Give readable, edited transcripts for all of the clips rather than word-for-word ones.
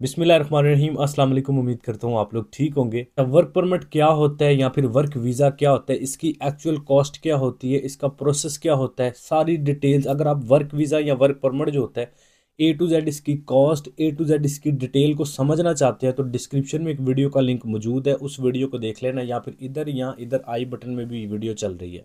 बिस्मिल्लाहिर्रहमानिर्रहीम। अस्सलाम वालेकुम। उम्मीद करता हूँ आप लोग ठीक होंगे। वर्क परमिट क्या होता है या फिर वर्क वीज़ा क्या होता है, इसकी एक्चुअल कॉस्ट क्या होती है, इसका प्रोसेस क्या होता है, सारी डिटेल्स अगर आप वर्क वीज़ा या वर्क परमिट जो होता है ए टू जेड इसकी कॉस्ट, ए टू जेड इसकी डिटेल को समझना चाहते हैं तो डिस्क्रिप्शन में एक वीडियो का लिंक मौजूद है, उस वीडियो को देख लेना, या फिर इधर या इधर आई बटन में भी वीडियो चल रही है।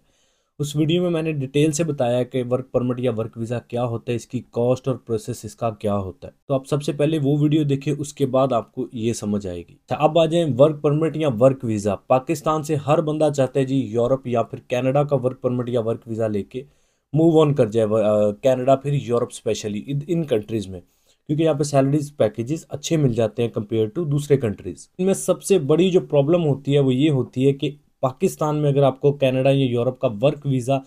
उस वीडियो में मैंने डिटेल से बताया है कि वर्क परमिट या वर्क वीज़ा क्या होता है, इसकी कॉस्ट और प्रोसेस इसका क्या होता है। तो आप सबसे पहले वो वीडियो देखिए, उसके बाद आपको ये समझ आएगी। अच्छा, अब आ जाए वर्क परमिट या वर्क वीज़ा। पाकिस्तान से हर बंदा चाहता है जी यूरोप या फिर कनाडा का वर्क परमिट या वर्क वीज़ा लेके मूव ऑन कर जाए, कनाडा फिर यूरोप, स्पेशली इन कंट्रीज़ में, क्योंकि यहाँ पे सैलरीज पैकेजेस अच्छे मिल जाते हैं कंपेयर टू दूसरे कंट्रीज़। इनमें सबसे बड़ी जो प्रॉब्लम होती है वो ये होती है कि पाकिस्तान में अगर आपको कनाडा या यूरोप का वर्क वीज़ा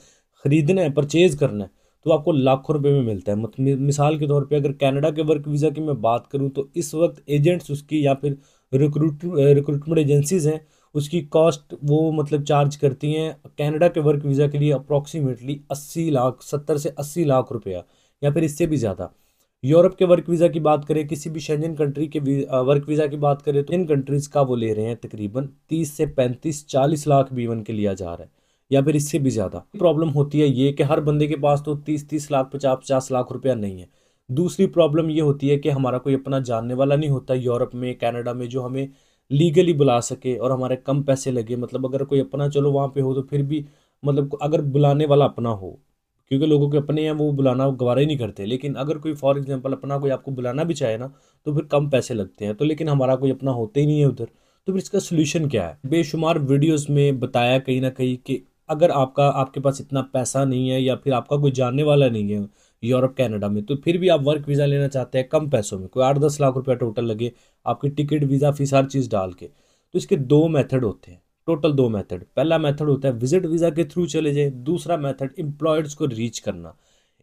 खरीदना है, परचेज करना है, तो आपको लाखों रुपए में मिलता है। मतलब मिसाल के तौर पे अगर कनाडा के वर्क वीज़ा की मैं बात करूं तो इस वक्त एजेंट्स उसकी या फिर रिक्रूटमेंट एजेंसीज हैं, उसकी कॉस्ट वो मतलब चार्ज करती हैं कनाडा के वर्क वीज़ा के लिए अप्रॉक्सीमेटली 80 लाख, 70 से 80 लाख रुपया, या फिर इससे भी ज़्यादा। यूरोप के वर्क वीज़ा की बात करें, किसी भी शेंजन कंट्री के वर्क वीज़ा की बात करें, तो इन कंट्रीज़ का वो ले रहे हैं तकरीबन 30 से 35, 40 लाख भी इवन के लिया जा रहा है, या फिर इससे भी ज़्यादा। प्रॉब्लम होती है ये कि हर बंदे के पास तो 30-30 लाख, 50-50 लाख रुपया नहीं है। दूसरी प्रॉब्लम ये होती है कि हमारा कोई अपना जानने वाला नहीं होता यूरोप में, कनाडा में, जो हमें लीगली बुला सके और हमारे कम पैसे लगे। मतलब अगर कोई अपना चलो वहाँ पे हो तो फिर भी, मतलब अगर बुलाने वाला अपना हो, क्योंकि लोगों के अपने हैं वो बुलाना गवारा ही नहीं करते, लेकिन अगर कोई फॉर एग्जांपल अपना कोई आपको बुलाना भी चाहे ना, तो फिर कम पैसे लगते हैं। तो लेकिन हमारा कोई अपना होता ही नहीं है उधर। तो फिर इसका सोल्यूशन क्या है? बेशुमार वीडियोस में बताया कहीं ना कहीं कि अगर आपके पास इतना पैसा नहीं है या फिर आपका कोई जानने वाला नहीं है यूरोप कनाडा में, तो फिर भी आप वर्क वीज़ा लेना चाहते हैं कम पैसों में, कोई 8-10 लाख रुपया टोटल लगे आपकी टिकट, वीज़ा फीस, हर चीज़ डाल के, तो इसके दो मेथड होते हैं। टोटल दो मेथड। पहला मेथड होता है विजिट वीज़ा के थ्रू चले जाए, दूसरा मेथड एम्प्लॉयर्स को रीच करना।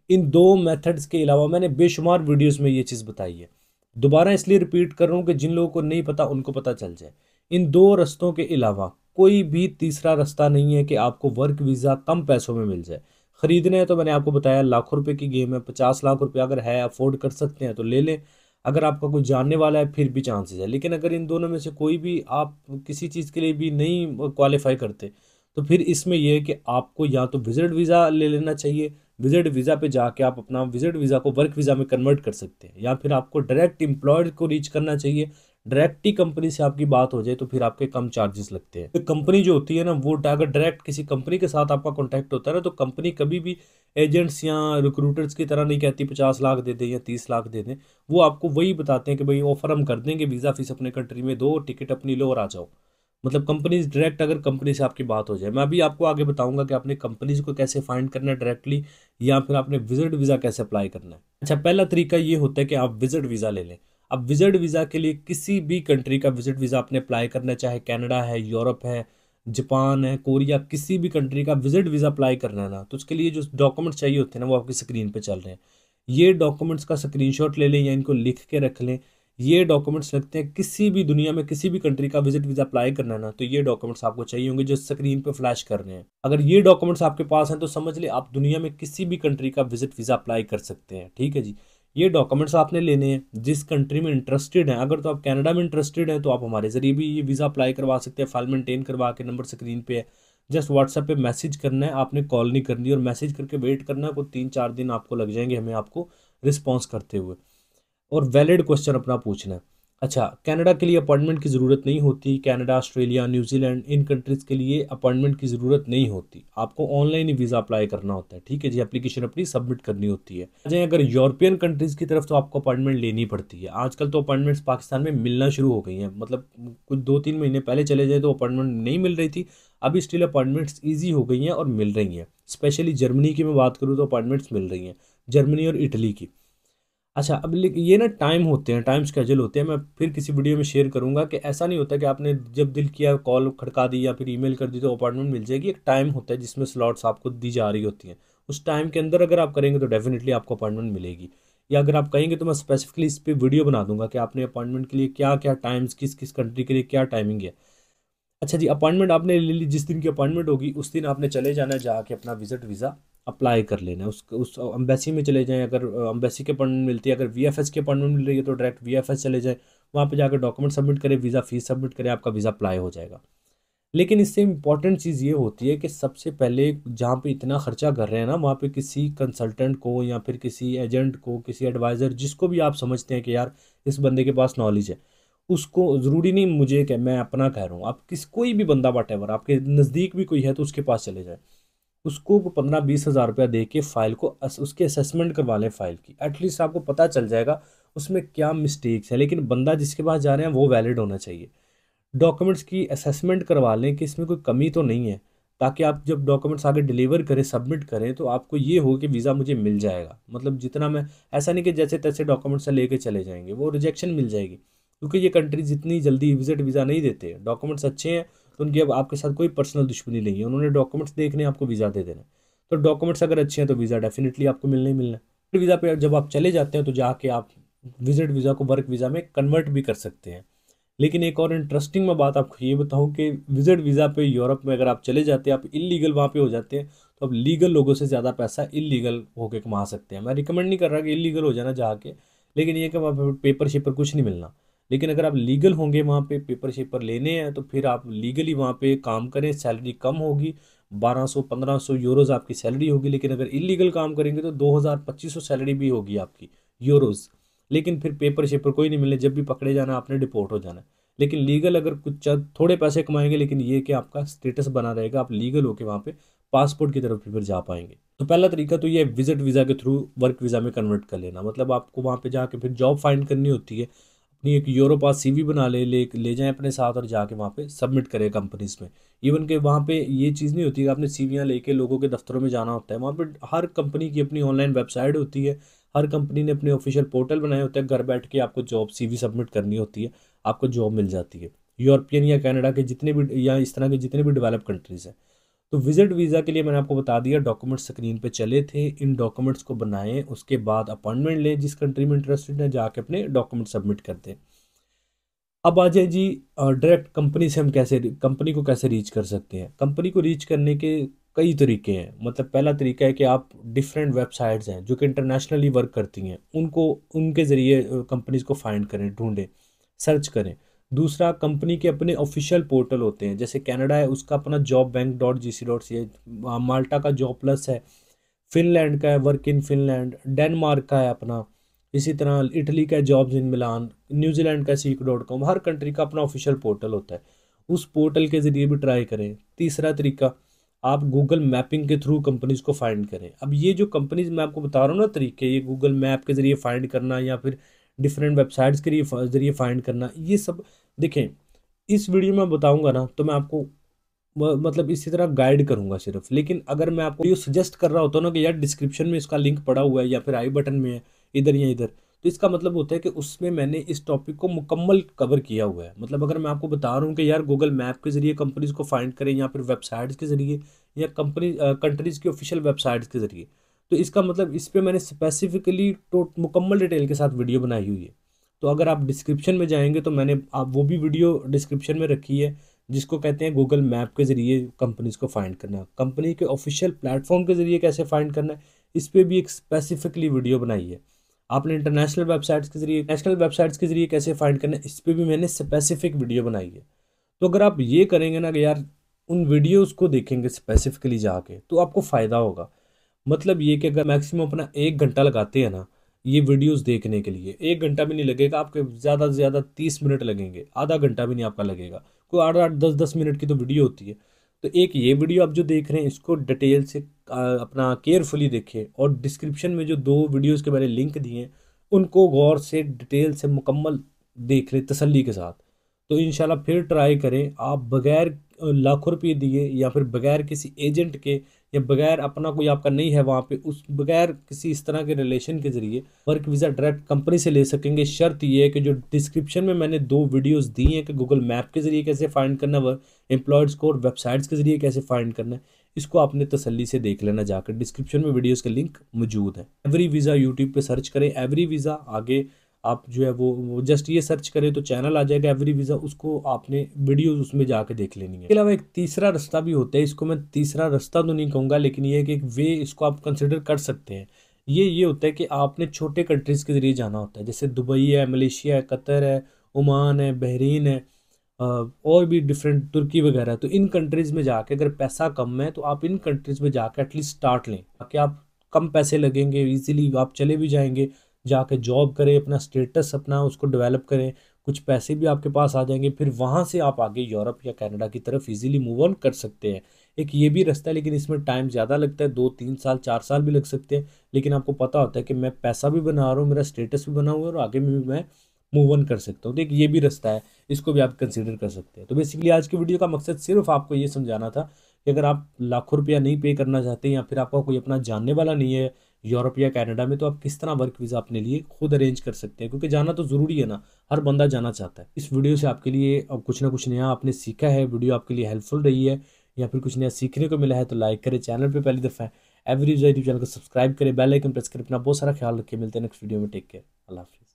इन दो मेथड्स के अलावा मैंने बेशुमार वीडियोस में ये चीज़ बताई है, दोबारा इसलिए रिपीट कर रहा हूँ कि जिन लोगों को नहीं पता उनको पता चल जाए। इन दो रास्तों के अलावा कोई भी तीसरा रास्ता नहीं है कि आपको वर्क वीज़ा कम पैसों में मिल जाए। खरीदने हैं तो मैंने आपको बताया लाखों रुपए की गेम है, 50 लाख रुपया अगर है, अफोर्ड कर सकते हैं तो ले लें। अगर आपका कोई जानने वाला है फिर भी चांसेस है, लेकिन अगर इन दोनों में से कोई भी आप किसी चीज़ के लिए भी नहीं क्वालिफाई करते, तो फिर इसमें यह है कि आपको या तो विजिट वीज़ा ले लेना चाहिए। विजिट वीज़ा पे जाके आप अपना विजिट वीज़ा को वर्क वीज़ा में कन्वर्ट कर सकते हैं, या फिर आपको डायरेक्ट एम्प्लॉयर को रीच करना चाहिए। डायरेक्ट ही कंपनी से आपकी बात हो जाए तो फिर आपके कम चार्जेस लगते हैं। तो कंपनी जो होती है ना, वो अगर डायरेक्ट किसी कंपनी के साथ आपका कॉन्टैक्ट होता है ना, तो कंपनी कभी भी एजेंट्स या रिक्रूटर्स की तरह नहीं कहती 50 लाख दे दें या 30 लाख दे दें। वो आपको वही बताते हैं कि भाई ऑफर हम कर देंगे, वीज़ा फीस अपने कंट्री में दो, टिकट अपनी लो और आ जाओ। मतलब कंपनी डायरेक्ट, अगर कंपनी से आपकी बात हो जाए। मैं अभी आपको आगे बताऊंगा कि आपने कंपनीज को कैसे फाइंड करना है डायरेक्टली, या फिर आपने विजिट वीज़ा कैसे अप्लाई करना है। अच्छा, पहला तरीका ये होता है कि आप विजिट वीज़ा ले लें। अब विजिट वीज़ा के लिए किसी भी कंट्री का विजिट वीज़ा आपने अप्लाई करना है, चाहे कनाडा है, यूरोप है, जापान है, कोरिया, किसी भी कंट्री का विजिट वीज़ा अप्लाई करना है ना, तो उसके लिए जो डॉक्यूमेंट्स चाहिए होते हैं ना, वो आपकी स्क्रीन पे चल रहे हैं। ये डॉक्यूमेंट्स का स्क्रीनशॉट ले लें या इनको लिख के रख लें। ये डॉक्यूमेंट्स लगते हैं किसी भी दुनिया में किसी भी कंट्री का विजिट वीज़ा अप्लाई करना है ना, तो ये डॉक्यूमेंट्स आपको चाहिए होंगे जो स्क्रीन पे फ्लैश कर रहे हैं। अगर ये डॉक्यूमेंट्स आपके पास हैं तो समझ ले आप दुनिया में किसी भी कंट्री का विजिट वीज़ा अप्लाई कर सकते हैं। ठीक है जी। ये डॉक्यूमेंट्स आपने लेने हैं जिस कंट्री में इंटरेस्टेड हैं। अगर तो आप कनाडा में इंटरेस्टेड हैं तो आप हमारे ज़रिए भी ये वीज़ा अप्लाई करवा सकते हैं। फाइल मेंटेन करवा के, नंबर स्क्रीन पे है, जस्ट व्हाट्सएप पे मैसेज करना है, आपने कॉल नहीं करनी, और मैसेज करके वेट करना है। कोई 3-4 दिन आपको लग जाएंगे हमें आपको रिस्पॉन्स करते हुए, और वैलिड क्वेश्चन अपना पूछना है। अच्छा, कनाडा के लिए अपॉइंटमेंट की ज़रूरत नहीं होती। कनाडा, ऑस्ट्रेलिया, न्यूजीलैंड, इन कंट्रीज़ के लिए अपॉइंटमेंट की ज़रूरत नहीं होती। आपको ऑनलाइन ही वीज़ा अप्लाई करना होता है। ठीक है जी। एप्लीकेशन अपनी सबमिट करनी होती है। अच्छा, अगर यूरोपियन कंट्रीज़ की तरफ तो आपको अपॉइंटमेंट लेनी पड़ती है। आजकल तो अपॉइंटमेंट्स पाकिस्तान में मिलना शुरू हो गई हैं। मतलब कुछ 2-3 महीने पहले चले जाए तो अपॉइंटमेंट नहीं मिल रही थी। अभी स्टिल अपॉइंटमेंट्स ईजी हो गई हैं और मिल रही हैं। स्पेशली जर्मनी की मैं बात करूँ तो अपॉइंटमेंट्स मिल रही हैं, जर्मनी और इटली की। अच्छा, अब ये ना टाइम होते हैं, टाइम स्केड्यूल होते हैं। मैं फिर किसी वीडियो में शेयर करूंगा कि ऐसा नहीं होता कि आपने जब दिल किया कॉल खड़का दी या फिर ईमेल कर दी तो अपॉइंटमेंट मिल जाएगी। एक टाइम होता है जिसमें स्लॉट्स आपको दी जा रही होती हैं। उस टाइम के अंदर अगर आप करेंगे तो डेफिनेटली आपको अपॉइंटमेंट मिलेगी। या अगर आप कहेंगे तो मैं स्पेसिफिकली इस पर वीडियो बना दूंगा कि आपने अपॉइंटमेंट के लिए क्या क्या टाइम्स, किस किस कंट्री के लिए क्या टाइमिंग है। अच्छा जी, अपॉइंटमेंट आपने ले ली, जिस दिन की अपॉइंटमेंट होगी उस दिन आपने चले जाना है, जाके अपना विजिट वीज़ा अप्लाई कर लेना है। उस अम्बेसी में चले जाएं। अगर अम्बेसी के अपॉइंटमेंट मिलती है, अगर वीएफएस की अपॉइंटमेंट मिल रही है तो डायरेक्ट वीएफएस चले जाएं। वहाँ पे जाकर डॉक्यूमेंट सबमिट करें, वीज़ा फीस सबमिट करें, आपका वीज़ा अप्लाई हो जाएगा। लेकिन इससे इम्पॉर्टेंट चीज़ ये होती है कि सबसे पहले जहाँ पे इतना खर्चा कर रहे हैं ना, वहाँ पे किसी कंसल्टेंट को या फिर किसी एजेंट को, किसी एडवाइज़र, जिसको भी आप समझते हैं कि यार इस बंदे के पास नॉलेज है, उसको ज़रूरी नहीं मुझे कि मैं अपना कह रहा हूँ, आप कोई भी बंदा वटेवर आपके नज़दीक भी कोई है तो उसके पास चले जाए, उसको 15-20 हज़ार रुपया दे के फ़ाइल को उसकी असेसमेंट करवा लें फ़ाइल की। एटलीस्ट आपको पता चल जाएगा उसमें क्या मिस्टेक्स है, लेकिन बंदा जिसके पास जा रहे हैं वो वैलिड होना चाहिए। डॉक्यूमेंट्स की असेसमेंट करवा लें कि इसमें कोई कमी तो नहीं है, ताकि आप जब डॉक्यूमेंट्स आगे डिलीवर करें, सबमिट करें, तो आपको ये हो कि वीज़ा मुझे मिल जाएगा। मतलब जितना मैं, ऐसा नहीं कि जैसे तैसे डॉक्यूमेंट्स लेके चले जाएंगे, वो रिजेक्शन मिल जाएगी, क्योंकि ये कंट्रीज इतनी जल्दी विजिट वीज़ा नहीं देते। डॉक्यूमेंट्स अच्छे हैं तो उनकी अब आपके साथ कोई पर्सनल दुश्मनी नहीं है, उन्होंने डॉक्यूमेंट्स देखने आपको वीज़ा दे देना है। तो डॉक्यूमेंट्स अगर अच्छे हैं तो वीज़ा डेफिनेटली आपको मिलना ही मिलना है। वीज़ा पे जब आप चले जाते हैं तो जाके आप विजिट वीज़ा को वर्क वीज़ा में कन्वर्ट भी कर सकते हैं। लेकिन एक और इंटरेस्टिंग मैं बात आपको ये बताऊं कि विजिट वीज़ा पे यूरोप में अगर आप चले जाते हैं, आप इलीगल वहाँ पे हो जाते हैं, तो आप लीगल लोगों से ज़्यादा पैसा इलीगल होके कमा सकते हैं। मैं रिकमेंड नहीं कर रहा कि इलीगल हो जाना जाके, लेकिन ये कि वहाँ पे पेपर शेपर कुछ नहीं मिलना। लेकिन अगर आप लीगल होंगे, वहाँ पे पेपर शेपर लेने हैं, तो फिर आप लीगली वहाँ पे काम करें, सैलरी कम होगी, 1200-1500 यूरोज़ आपकी सैलरी होगी। लेकिन अगर इलीगल काम करेंगे तो 2000-2500 सैलरी भी होगी आपकी यूरोज़। लेकिन फिर पेपर शेपर कोई नहीं मिलने, जब भी पकड़े जाना आपने डिपोर्ट हो जाना है। लेकिन लीगल अगर कुछ थोड़े पैसे कमाएंगे, लेकिन ये कि आपका स्टेटस बना रहेगा, आप लीगल होके वहाँ पे पासपोर्ट की तरफ फिर जा पाएंगे। तो पहला तरीका तो ये विजिट वीज़ा के थ्रू वर्क वीज़ा में कन्वर्ट कर लेना। मतलब आपको वहाँ पे जाके फिर जॉब फाइंड करनी होती है, अपनी एक यूरो पास सीवी बना ले जाएं अपने साथ और जाके वहाँ पे सबमिट करें कंपनीज में। इवन के वहाँ पे ये चीज़ नहीं होती कि आपने सीवियाँ लेके लोगों के दफ्तरों में जाना होता है। वहाँ पे हर कंपनी की अपनी ऑनलाइन वेबसाइट होती है, हर कंपनी ने अपने ऑफिशियल पोर्टल बनाए होते हैं, घर बैठ के आपको जॉब सीवी सबमिट करनी होती है, आपको जॉब मिल जाती है। यूरोपियन या कनाडा के जितने भी या इस तरह के जितने भी डेवलप कंट्रीज़ हैं। तो विजिट वीज़ा के लिए मैंने आपको बता दिया, डॉक्यूमेंट स्क्रीन पे चले थे, इन डॉक्यूमेंट्स को बनाएं, उसके बाद अपॉइंटमेंट लें, जिस कंट्री में इंटरेस्टेड है जाके अपने डॉक्यूमेंट सबमिट कर दें। अब आ जाए जी, डायरेक्ट कंपनी से हम कैसे कंपनी को कैसे रीच कर सकते हैं। कंपनी को रीच करने के कई तरीके हैं। मतलब पहला तरीका है कि आप डिफरेंट वेबसाइट्स हैं जो कि इंटरनेशनली वर्क करती हैं, उनको उनके ज़रिए कंपनीज को फाइंड करें, ढूंढें, सर्च करें। दूसरा, कंपनी के अपने ऑफिशियल पोर्टल होते हैं, जैसे कनाडा है उसका अपना jobbank.gc.ca, माल्टा का जॉब प्लस है, फिनलैंड का है वर्क इन फिनलैंड, डेनमार्क का है अपना, इसी तरह इटली का जॉब्स इन मिलान, न्यूजीलैंड का seek.com। हर कंट्री का अपना ऑफिशियल पोर्टल होता है, उस पोर्टल के ज़रिए भी ट्राई करें। तीसरा तरीका, आप गूगल मैपिंग के थ्रू कंपनीज को फाइंड करें। अब ये जो कंपनीज मैं आपको बता रहा हूँ ना तरीके, ये गूगल मैप के ज़रिए फाइंड करना या फिर डिफरेंट वेबसाइट्स के ज़रिए फाइंड करना, ये सब देखें इस वीडियो में बताऊंगा ना तो मैं आपको मतलब इसी तरह गाइड करूंगा सिर्फ। लेकिन अगर मैं आपको ये सजेस्ट कर रहा होता हूँ ना कि यार डिस्क्रिप्शन में इसका लिंक पड़ा हुआ है या फिर आई बटन में है, इधर या इधर, तो इसका मतलब होता है कि उसमें मैंने इस टॉपिक को मुकम्मल कवर किया हुआ है। मतलब अगर मैं आपको बता रहा हूँ कि यार गूगल मैप के जरिए कंपनीज को फाइंड करें या फिर वेबसाइट्स के जरिए या कंट्रीज की ऑफिशियल वेबसाइट्स के जरिए, तो इसका मतलब इस पर मैंने स्पेसिफिकली तो मुकम्मल डिटेल के साथ वीडियो बनाई हुई है। तो अगर आप डिस्क्रिप्शन में जाएंगे तो मैंने आप वो भी वीडियो डिस्क्रिप्शन में रखी है, जिसको कहते हैं गूगल मैप के ज़रिए कंपनीज को फाइंड करना। कंपनी के ऑफिशियल प्लेटफॉर्म के ज़रिए कैसे फाइंड करना है, इस पर भी एक स्पेसिफिकली वीडियो बनाई है। आपने इंटरनेशनल वेबसाइट्स के ज़रिए, नेशनल वेबसाइट्स के ज़रिए कैसे फाइंड करना है, इस पर भी मैंने स्पेसिफिक वीडियो बनाई है। तो अगर आप ये करेंगे ना कि यार उन वीडियोज़ को देखेंगे स्पेसिफिकली जाके, तो आपको फ़ायदा होगा। मतलब ये कि अगर मैक्सिमम अपना 1 घंटा लगाते हैं ना ये वीडियोस देखने के लिए, 1 घंटा भी नहीं लगेगा आपके, ज़्यादा से ज़्यादा 30 मिनट लगेंगे, आधा घंटा भी नहीं आपका लगेगा। कोई 8-8 10-10 मिनट की तो वीडियो होती है। तो एक ये वीडियो आप जो देख रहे हैं इसको डिटेल से अपना केयरफुली देखें, और डिस्क्रिप्शन में जो 2 वीडियोस के मैंने लिंक दिए हैं उनको गौर से डिटेल से मुकम्मल देख लें तसल्ली के साथ। तो इंशाल्लाह फिर ट्राई करें, आप बगैर लाखों रुपये दिए या फिर बगैर किसी एजेंट के या बगैर अपना कोई आपका नहीं है वहाँ पे, उस बगैर किसी इस तरह के रिलेशन के ज़रिए वर्क वीज़ा डायरेक्ट कंपनी से ले सकेंगे। शर्त ये है कि जो डिस्क्रिप्शन में मैंने 2 वीडियोस दी हैं कि गूगल मैप के ज़रिए कैसे फाइंड करना, वर्क एम्प्लॉयड्स को, और वेबसाइट्स के ज़रिए कैसे फाइंड करना है, इसको आपने तसल्ली से देख लेना जाकर। डिस्क्रिप्शन में वीडियोज़ का लिंक मौजूद है। एवरी वीज़ा यूट्यूब पर सर्च करें, एवरी वीज़ा, आगे आप जो है वो जस्ट ये सर्च करें तो चैनल आ जाएगा एवरी वीज़ा, उसको आपने वीडियोस उसमें जाके देख लेनी है। इसके अलावा एक तीसरा रास्ता भी होता है, इसको मैं तीसरा रास्ता तो नहीं कहूँगा, लेकिन ये है कि एक वे इसको आप कंसिडर कर सकते हैं। ये होता है कि आपने छोटे कंट्रीज़ के ज़रिए जाना होता है, जैसे दुबई है, मलेशिया है, कतर है, ओमान है, बहरीन है, और भी डिफरेंट, तुर्की वगैरह। तो इन कंट्रीज़ में जाके अगर पैसा कम है तो आप इन कंट्रीज़ में जाके एटलीस्ट स्टार्ट लें, ताकि आप कम पैसे लगेंगे, इजीली आप चले भी जाएंगे, जाके जॉब करें, अपना स्टेटस अपना उसको डेवलप करें, कुछ पैसे भी आपके पास आ जाएंगे, फिर वहाँ से आप आगे यूरोप या कनाडा की तरफ इजीली मूव ऑन कर सकते हैं। एक ये भी रास्ता है, लेकिन इसमें टाइम ज़्यादा लगता है, 2-3 साल 4 साल भी लग सकते हैं। लेकिन आपको पता होता है कि मैं पैसा भी बना रहा हूँ, मेरा स्टेटस भी बना हुआ है, और आगे भी मैं मूव ऑन कर सकता हूँ। तो एक ये भी रास्ता है, इसको भी आप कंसिडर कर सकते हैं। तो बेसिकली आज की वीडियो का मकसद सिर्फ आपको ये समझाना था कि अगर आप लाखों रुपया नहीं पे करना चाहते, या फिर आपका कोई अपना जानने वाला नहीं है यूरोप या कनाडा में, तो आप किस तरह वर्क वीज़ा अपने लिए खुद अरेंज कर सकते हैं, क्योंकि जाना तो ज़रूरी है ना, हर बंदा जाना चाहता है। इस वीडियो से आपके लिए अब कुछ ना कुछ नया आपने सीखा है, वीडियो आपके लिए हेल्पफुल रही है, या फिर कुछ नया सीखने को मिला है, तो लाइक करें, चैनल पे पहली दफ़ा है एवरी यूट्यूब चैनल को सब्सक्राइब करें, बेल आइकन प्रेस करें। अपना बहुत सारा ख्याल रखें, मिलते हैं नेक्स्ट वीडियो में। टेक केयर, अल्लाह हाफिज़।